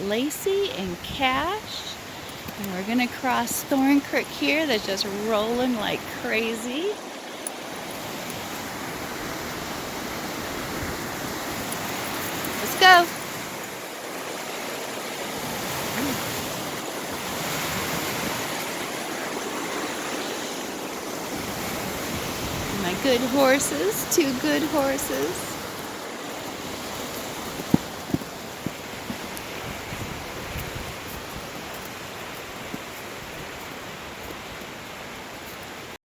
Lacey and Cash. And we're gonna cross Thorn Creek here that's just rolling like crazy. Let's go. My good horses, two good horses.